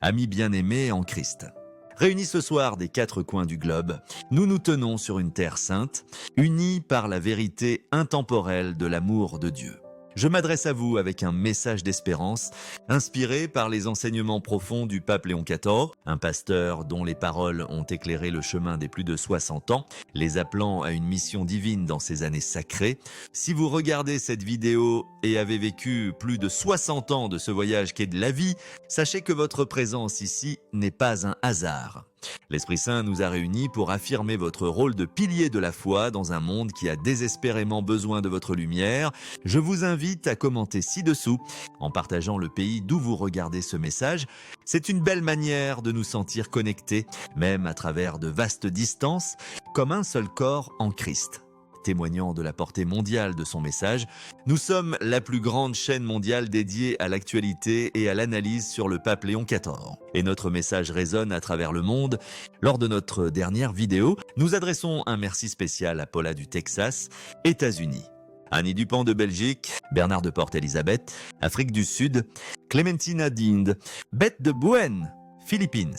Amis bien-aimés en Christ. Réunis ce soir des quatre coins du globe, nous nous tenons sur une terre sainte, unis par la vérité intemporelle de l'amour de Dieu. Je m'adresse à vous avec un message d'espérance, inspiré par les enseignements profonds du pape Léon XIV, un pasteur dont les paroles ont éclairé le chemin des plus de 60 ans, les appelant à une mission divine dans ces années sacrées. Si vous regardez cette vidéo et avez vécu plus de 60 ans de ce voyage qu'est de la vie, sachez que votre présence ici n'est pas un hasard. L'Esprit Saint nous a réunis pour affirmer votre rôle de pilier de la foi dans un monde qui a désespérément besoin de votre lumière. Je vous invite à commenter ci-dessous en partageant le pays d'où vous regardez ce message. C'est une belle manière de nous sentir connectés, même à travers de vastes distances, comme un seul corps en Christ. Témoignant de la portée mondiale de son message, nous sommes la plus grande chaîne mondiale dédiée à l'actualité et à l'analyse sur le pape Léon XIV. Et notre message résonne à travers le monde. Lors de notre dernière vidéo, nous adressons un merci spécial à Paula du Texas, États-Unis, Annie Dupont de Belgique, Bernard de Porte-Elizabeth, Afrique du Sud, Clémentina d'Inde, Beth de Bouen, Philippines,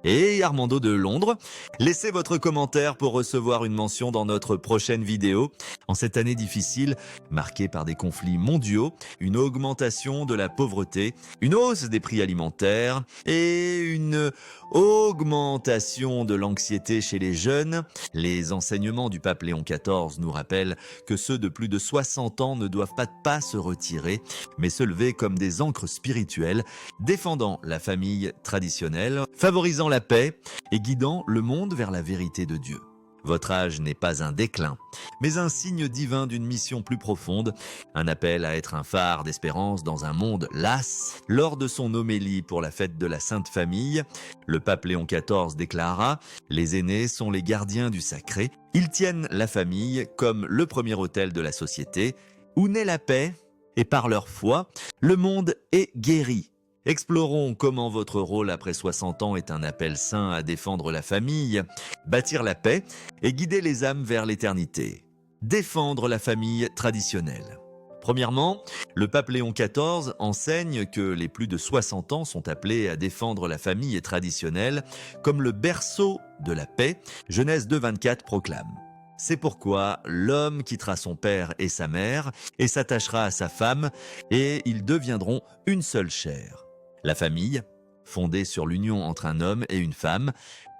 et Armando de Londres. Laissez votre commentaire pour recevoir une mention dans notre prochaine vidéo. En cette année difficile, marquée par des conflits mondiaux, une augmentation de la pauvreté, une hausse des prix alimentaires et une augmentation de l'anxiété chez les jeunes, les enseignements du pape Léon XIV nous rappellent que ceux de plus de 60 ans ne doivent pas se retirer, mais se lever comme des ancres spirituelles, défendant la famille traditionnelle, favorisant la paix et guidant le monde vers la vérité de Dieu. Votre âge n'est pas un déclin, mais un signe divin d'une mission plus profonde, un appel à être un phare d'espérance dans un monde las. Lors de son homélie pour la fête de la Sainte Famille, le pape Léon XIV déclara « Les aînés sont les gardiens du sacré. Ils tiennent la famille comme le premier autel de la société, où naît la paix, et par leur foi, le monde est guéri. » Explorons comment votre rôle après 60 ans est un appel saint à défendre la famille, bâtir la paix et guider les âmes vers l'éternité. Défendre la famille traditionnelle. Premièrement, le pape Léon XIV enseigne que les plus de 60 ans sont appelés à défendre la famille traditionnelle comme le berceau de la paix, Genèse 2,24 proclame. C'est pourquoi l'homme quittera son père et sa mère et s'attachera à sa femme et ils deviendront une seule chair. La famille, fondée sur l'union entre un homme et une femme,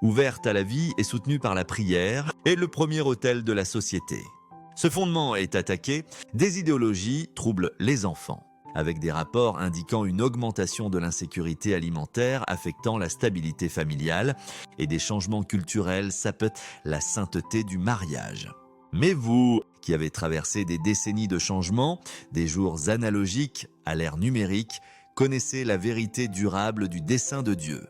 ouverte à la vie et soutenue par la prière, est le premier autel de la société. Ce fondement est attaqué, des idéologies troublent les enfants, avec des rapports indiquant une augmentation de l'insécurité alimentaire affectant la stabilité familiale et des changements culturels sapent la sainteté du mariage. Mais vous, qui avez traversé des décennies de changements, des jours analogiques à l'ère numérique, connaissez la vérité durable du dessein de Dieu.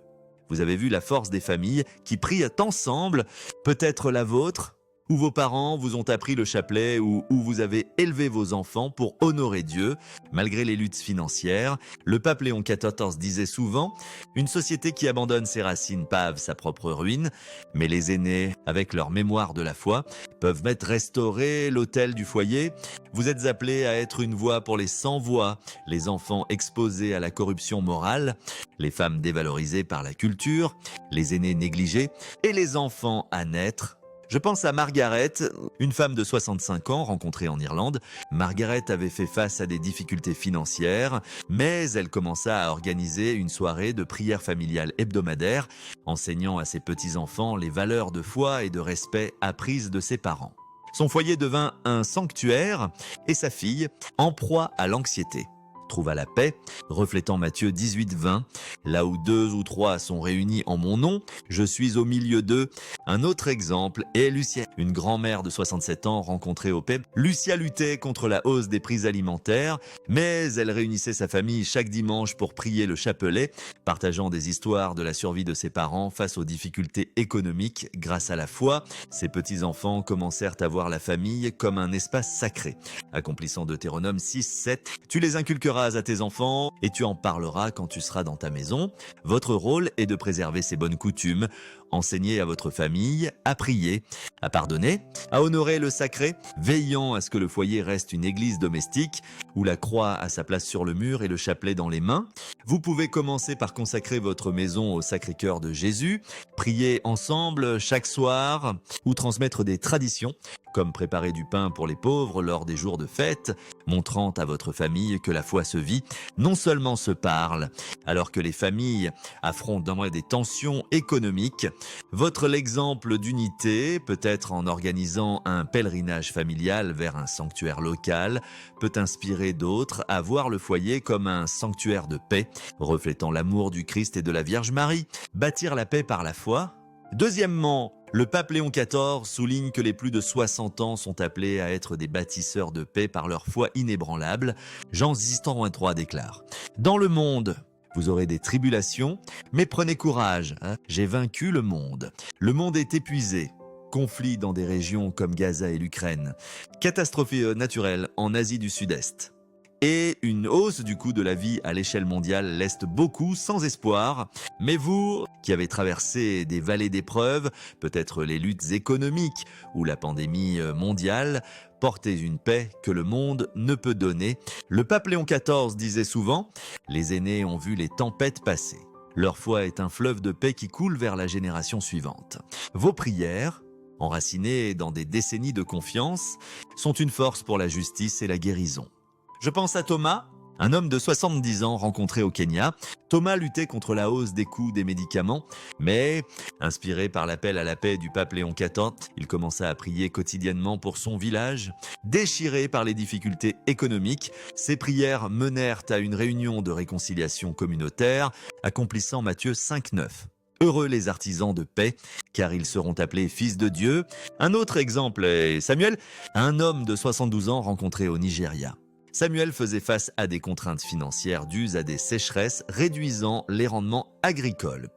Vous avez vu la force des familles qui prient ensemble, peut-être la vôtre, où vos parents vous ont appris le chapelet ou où vous avez élevé vos enfants pour honorer Dieu, malgré les luttes financières. Le pape Léon XIV disait souvent « Une société qui abandonne ses racines pave sa propre ruine, mais les aînés, avec leur mémoire de la foi, peuvent mettre restaurer l'autel du foyer. Vous êtes appelés à être une voix pour les sans-voix, les enfants exposés à la corruption morale, les femmes dévalorisées par la culture, les aînés négligés et les enfants à naître. » Je pense à Margaret, une femme de 65 ans rencontrée en Irlande. Margaret avait fait face à des difficultés financières, mais elle commença à organiser une soirée de prière familiale hebdomadaire, enseignant à ses petits-enfants les valeurs de foi et de respect apprises de ses parents. Son foyer devint un sanctuaire et sa fille, en proie à l'anxiété, trouva la paix, reflétant Matthieu 18,20. Là où 2 ou 3 sont réunis en mon nom, je suis au milieu d'eux. Un autre exemple est Lucia, une grand-mère de 67 ans rencontrée au PEP. Lucia luttait contre la hausse des prix alimentaires, mais elle réunissait sa famille chaque dimanche pour prier le chapelet, partageant des histoires de la survie de ses parents face aux difficultés économiques. Grâce à la foi, ses petits-enfants commencèrent à voir la famille comme un espace sacré. Accomplissant Deutéronome 6, 7, tu les inculqueras à tes enfants et tu en parleras quand tu seras dans ta maison. Votre rôle est de préserver ces bonnes coutumes, enseigner à votre famille à prier, à pardonner, à honorer le sacré, veillant à ce que le foyer reste une église domestique où la croix a sa place sur le mur et le chapelet dans les mains. Vous pouvez commencer par consacrer votre maison au Sacré-Cœur de Jésus, prier ensemble chaque soir ou transmettre des traditions comme préparer du pain pour les pauvres lors des jours de fête, montrant à votre famille que la foi se vit, non seulement se parle, alors que les familles affrontent des tensions économiques. Votre exemple d'unité, peut-être en organisant un pèlerinage familial vers un sanctuaire local, peut inspirer d'autres à voir le foyer comme un sanctuaire de paix, reflétant l'amour du Christ et de la Vierge Marie. Bâtir la paix par la foi. Deuxièmement, le pape Léon XIV souligne que les plus de 60 ans sont appelés à être des bâtisseurs de paix par leur foi inébranlable. Jean Zistan III déclare « Dans le monde, vous aurez des tribulations, mais prenez courage, j'ai vaincu le monde. Le monde est épuisé. Conflits dans des régions comme Gaza et l'Ukraine. Catastrophes naturelles en Asie du Sud-Est. Et une hausse du coût de la vie à l'échelle mondiale laisse beaucoup sans espoir. Mais vous, qui avez traversé des vallées d'épreuves, peut-être les luttes économiques ou la pandémie mondiale, portez une paix que le monde ne peut donner. Le pape Léon XIV disait souvent « Les aînés ont vu les tempêtes passer. Leur foi est un fleuve de paix qui coule vers la génération suivante. Vos prières, enracinées dans des décennies de confiance, sont une force pour la justice et la guérison. » Je pense à Thomas, un homme de 70 ans rencontré au Kenya. Thomas luttait contre la hausse des coûts des médicaments, mais inspiré par l'appel à la paix du pape Léon XIV, il commença à prier quotidiennement pour son village. Déchiré par les difficultés économiques, ses prières menèrent à une réunion de réconciliation communautaire, accomplissant Matthieu 5,9. Heureux les artisans de paix, car ils seront appelés fils de Dieu. Un autre exemple est Samuel, un homme de 72 ans rencontré au Nigeria. Samuel faisait face à des contraintes financières dues à des sécheresses réduisant les rendements agricoles.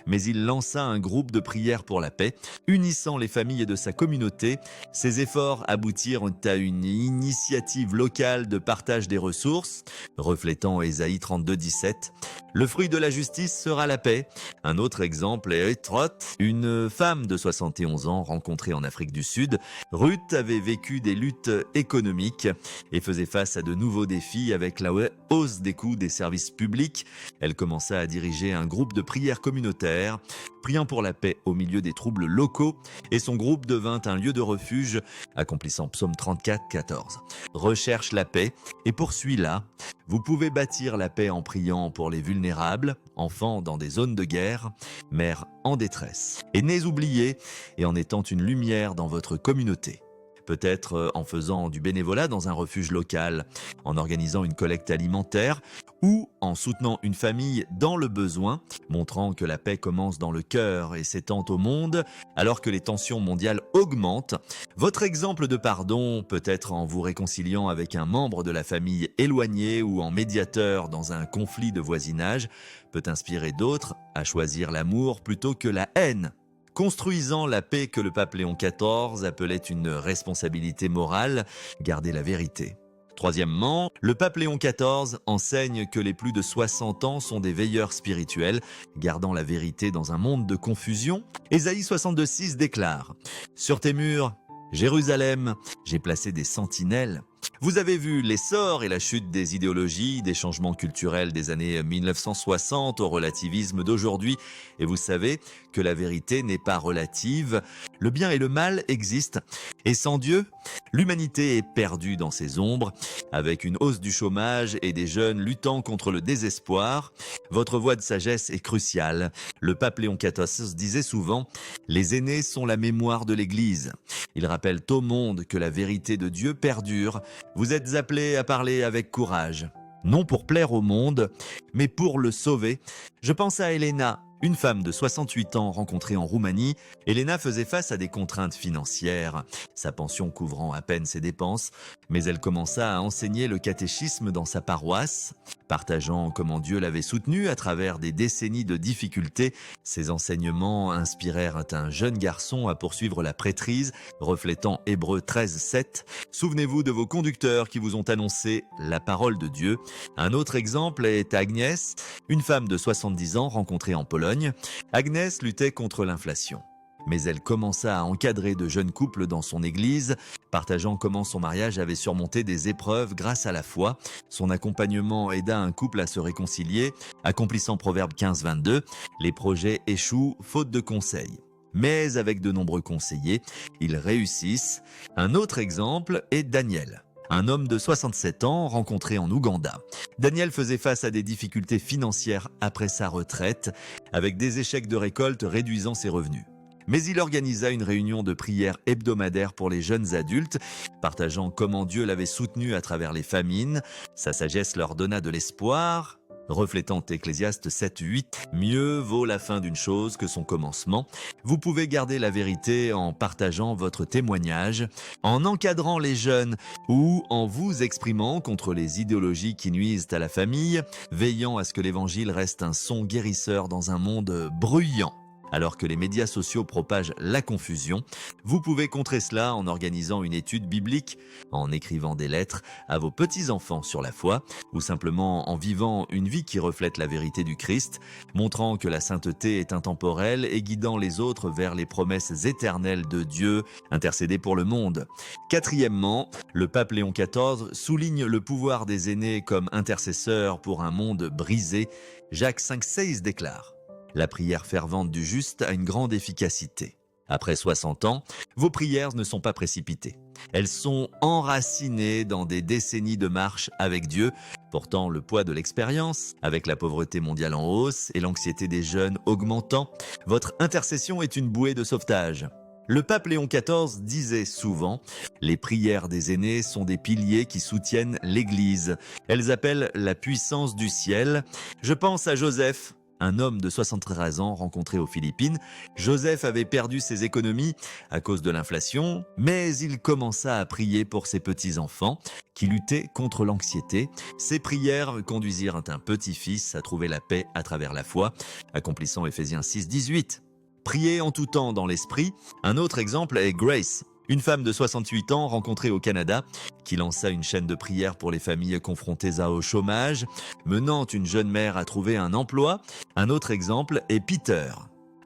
Mais il lança un groupe de prière pour la paix, unissant les familles de sa communauté. Ses efforts aboutirent à une initiative locale de partage des ressources, reflétant Ésaïe 32,17. Le fruit de la justice sera la paix. Un autre exemple est Ruth, une femme de 71 ans rencontrée en Afrique du Sud. Ruth avait vécu des luttes économiques et faisait face à de nouveaux défis avec la hausse des coûts des services publics. Elle commença à diriger un groupe de prière communautaire, priant pour la paix au milieu des troubles locaux, et son groupe devint un lieu de refuge, accomplissant Psaume 34, 14. Recherche la paix et poursuis-la. Vous pouvez bâtir la paix en priant pour les vulnérables, enfants dans des zones de guerre, mères en détresse, aînés oubliés et en étant une lumière dans votre communauté. Peut-être en faisant du bénévolat dans un refuge local, en organisant une collecte alimentaire ou en soutenant une famille dans le besoin, montrant que la paix commence dans le cœur et s'étend au monde alors que les tensions mondiales augmentent. Votre exemple de pardon peut être en vous réconciliant avec un membre de la famille éloigné ou en médiateur dans un conflit de voisinage, peut inspirer d'autres à choisir l'amour plutôt que la haine. Construisant la paix que le pape Léon XIV appelait une responsabilité morale, garder la vérité. Troisièmement, le pape Léon XIV enseigne que les plus de 60 ans sont des veilleurs spirituels, gardant la vérité dans un monde de confusion. Ésaïe 62,6 déclare « Sur tes murs, Jérusalem, j'ai placé des sentinelles. » Vous avez vu l'essor et la chute des idéologies, des changements culturels des années 1960 au relativisme d'aujourd'hui, et vous savez que la vérité n'est pas relative. Le bien et le mal existent, et sans Dieu, l'humanité est perdue dans ses ombres, avec une hausse du chômage et des jeunes luttant contre le désespoir. Votre voie de sagesse est cruciale. Le pape Léon XIV disait souvent « Les aînés sont la mémoire de l'Église ». Il rappelle au monde que la vérité de Dieu perdure. Vous êtes appelés à parler avec courage, non pour plaire au monde, mais pour le sauver. Je pense à Elena, Une femme de 68 ans rencontrée en Roumanie, Elena faisait face à des contraintes financières, sa pension couvrant à peine ses dépenses, mais elle commença à enseigner le catéchisme dans sa paroisse. Partageant comment Dieu l'avait soutenue à travers des décennies de difficultés, ses enseignements inspirèrent un jeune garçon à poursuivre la prêtrise, reflétant Hébreux 13:7. Souvenez-vous de vos conducteurs qui vous ont annoncé la parole de Dieu. Un autre exemple est Agnès, une femme de 70 ans rencontrée en Pologne. Agnès luttait contre l'inflation. Mais elle commença à encadrer de jeunes couples dans son église, partageant comment son mariage avait surmonté des épreuves grâce à la foi. Son accompagnement aida un couple à se réconcilier, accomplissant Proverbe 15:22. Les projets échouent faute de conseils. Mais avec de nombreux conseillers, ils réussissent. Un autre exemple est Daniel, un homme de 67 ans rencontré en Ouganda. Daniel faisait face à des difficultés financières après sa retraite, avec des échecs de récolte réduisant ses revenus. Mais il organisa une réunion de prière hebdomadaire pour les jeunes adultes, partageant comment Dieu l'avait soutenu à travers les famines. Sa sagesse leur donna de l'espoir, reflétant Ecclésiaste 7:8. Mieux vaut la fin d'une chose que son commencement. Vous pouvez garder la vérité en partageant votre témoignage, en encadrant les jeunes ou en vous exprimant contre les idéologies qui nuisent à la famille, veillant à ce que l'évangile reste un son guérisseur dans un monde bruyant. Alors que les médias sociaux propagent la confusion, vous pouvez contrer cela en organisant une étude biblique, en écrivant des lettres à vos petits-enfants sur la foi, ou simplement en vivant une vie qui reflète la vérité du Christ, montrant que la sainteté est intemporelle et guidant les autres vers les promesses éternelles de Dieu, intercédez pour le monde. Quatrièmement, le pape Léon XIV souligne le pouvoir des aînés comme intercesseurs pour un monde brisé. Jacques 5,16 déclare: la prière fervente du juste a une grande efficacité. Après 60 ans, vos prières ne sont pas précipitées. Elles sont enracinées dans des décennies de marche avec Dieu, portant le poids de l'expérience, avec la pauvreté mondiale en hausse et l'anxiété des jeunes augmentant. Votre intercession est une bouée de sauvetage. Le pape Léon XIV disait souvent « Les prières des aînés sont des piliers qui soutiennent l'Église. Elles appellent la puissance du ciel. » Je pense à Joseph, un homme de 73 ans rencontré aux Philippines. Joseph avait perdu ses économies à cause de l'inflation, mais il commença à prier pour ses petits-enfants qui luttaient contre l'anxiété. Ses prières conduisirent un petit-fils à trouver la paix à travers la foi, accomplissant Éphésiens 6,18. Prier en tout temps dans l'esprit. Un autre exemple est Grace, une femme de 68 ans rencontrée au Canada qui lança une chaîne de prière pour les familles confrontées au chômage, menant une jeune mère à trouver un emploi. Un autre exemple est Peter,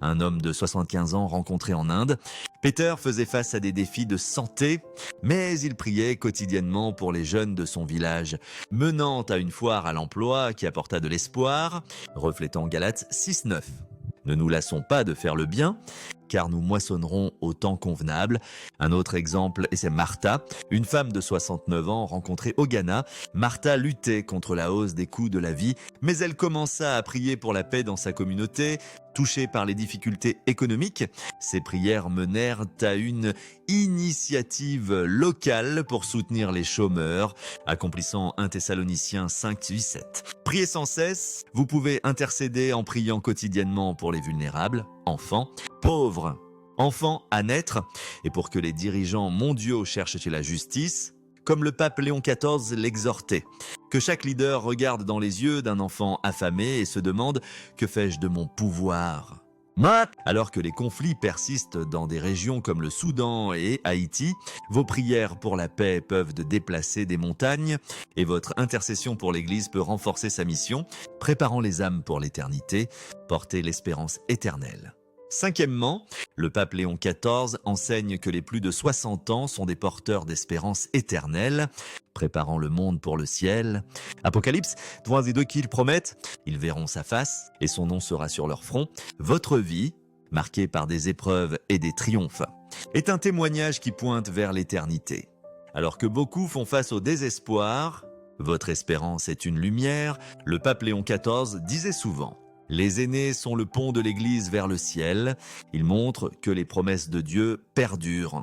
un homme de 75 ans rencontré en Inde. Peter faisait face à des défis de santé, mais il priait quotidiennement pour les jeunes de son village, menant à une foire à l'emploi qui apporta de l'espoir, reflétant Galates 6,9. Ne nous lassons pas de faire le bien, car nous moissonnerons au temps convenable. Un autre exemple, et c'est Martha, une femme de 69 ans rencontrée au Ghana. Martha luttait contre la hausse des coûts de la vie, mais elle commença à prier pour la paix dans sa communauté. Touchée par les difficultés économiques, ses prières menèrent à une initiative locale pour soutenir les chômeurs, accomplissant 1 Thessaloniciens 5,17. Priez sans cesse, vous pouvez intercéder en priant quotidiennement pour les vulnérables, enfants, pauvres, enfants à naître, et pour que les dirigeants mondiaux cherchent la justice, comme le pape Léon XIV l'exhortait, que chaque leader regarde dans les yeux d'un enfant affamé et se demande « Que fais-je de mon pouvoir ?» Alors que les conflits persistent dans des régions comme le Soudan et Haïti, vos prières pour la paix peuvent déplacer des montagnes et votre intercession pour l'Église peut renforcer sa mission, préparant les âmes pour l'éternité, porter l'espérance éternelle. Cinquièmement, le pape Léon XIV enseigne que les plus de 60 ans sont des porteurs d'espérance éternelle, préparant le monde pour le ciel. Apocalypse 3:2 qu'ils promettent, ils verront sa face et son nom sera sur leur front. Votre vie, marquée par des épreuves et des triomphes, est un témoignage qui pointe vers l'éternité. Alors que beaucoup font face au désespoir, votre espérance est une lumière. Le pape Léon XIV disait souvent: les aînés sont le pont de l'Église vers le ciel. Ils montrent que les promesses de Dieu perdurent.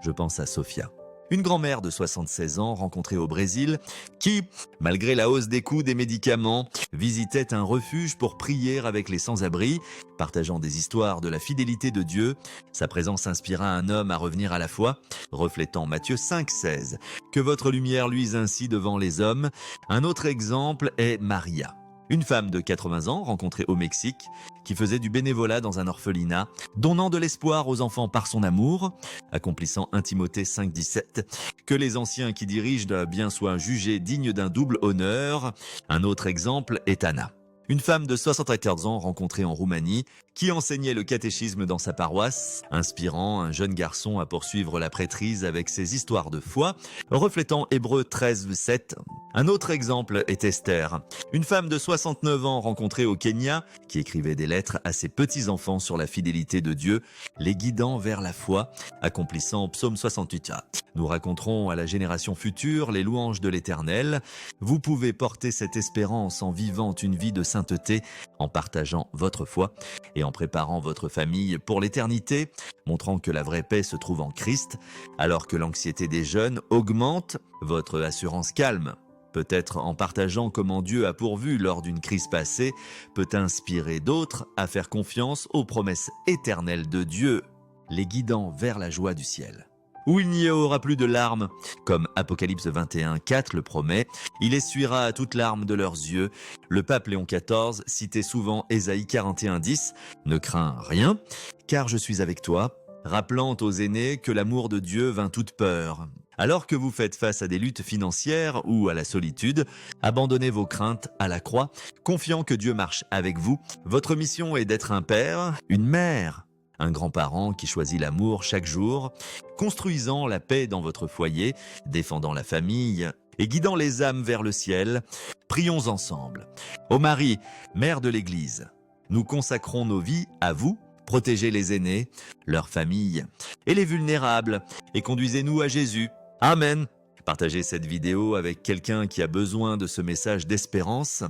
Je pense à Sophia, Une grand-mère de 76 ans rencontrée au Brésil qui, malgré la hausse des coûts des médicaments, visitait un refuge pour prier avec les sans-abri, partageant des histoires de la fidélité de Dieu. Sa présence inspira un homme à revenir à la foi, reflétant Matthieu 5,16. Que votre lumière luise ainsi devant les hommes. Un autre exemple est Maria. Une femme de 80 ans rencontrée au Mexique qui faisait du bénévolat dans un orphelinat, donnant de l'espoir aux enfants par son amour, accomplissant 1 Timothée 5,17. Que les anciens qui dirigent bien soient jugés dignes d'un double honneur. Un autre exemple est Anna. Une femme de 74 ans rencontrée en Roumanie qui enseignait le catéchisme dans sa paroisse, inspirant un jeune garçon à poursuivre la prêtrise avec ses histoires de foi, reflétant Hébreux 13,7. Un autre exemple est Esther, une femme de 69 ans rencontrée au Kenya qui écrivait des lettres à ses petits-enfants sur la fidélité de Dieu, les guidant vers la foi, accomplissant Psaume 68. Nous raconterons à la génération future les louanges de l'Éternel. Vous pouvez porter cette espérance en vivant une vie de sainteté, en partageant votre foi et en préparant votre famille pour l'éternité, montrant que la vraie paix se trouve en Christ, alors que l'anxiété des jeunes augmente, votre assurance calme. Peut-être en partageant comment Dieu a pourvu lors d'une crise passée, peut inspirer d'autres à faire confiance aux promesses éternelles de Dieu, les guidant vers la joie du ciel. Où il n'y aura plus de larmes, comme Apocalypse 21,4 le promet, il essuiera toute larme de leurs yeux. Le pape Léon XIV citait souvent Ésaïe 41,10, ne crains rien, car je suis avec toi, rappelant aux aînés que l'amour de Dieu vainc toute peur. Alors que vous faites face à des luttes financières ou à la solitude, abandonnez vos craintes à la croix, confiant que Dieu marche avec vous. Votre mission est d'être un père, une mère, un grand-parent qui choisit l'amour chaque jour, construisant la paix dans votre foyer, défendant la famille et guidant les âmes vers le ciel. Prions ensemble. Ô Marie, mère de l'Église, nous consacrons nos vies à vous. Protégez les aînés, leurs familles et les vulnérables et conduisez-nous à Jésus. Amen. Partagez cette vidéo avec quelqu'un qui a besoin de ce message d'espérance.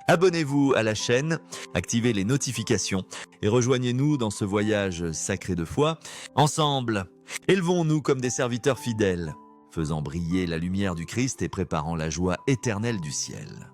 Abonnez-vous à la chaîne, activez les notifications et rejoignez-nous dans ce voyage sacré de foi. Ensemble, élevons-nous comme des serviteurs fidèles, faisant briller la lumière du Christ et préparant la joie éternelle du ciel.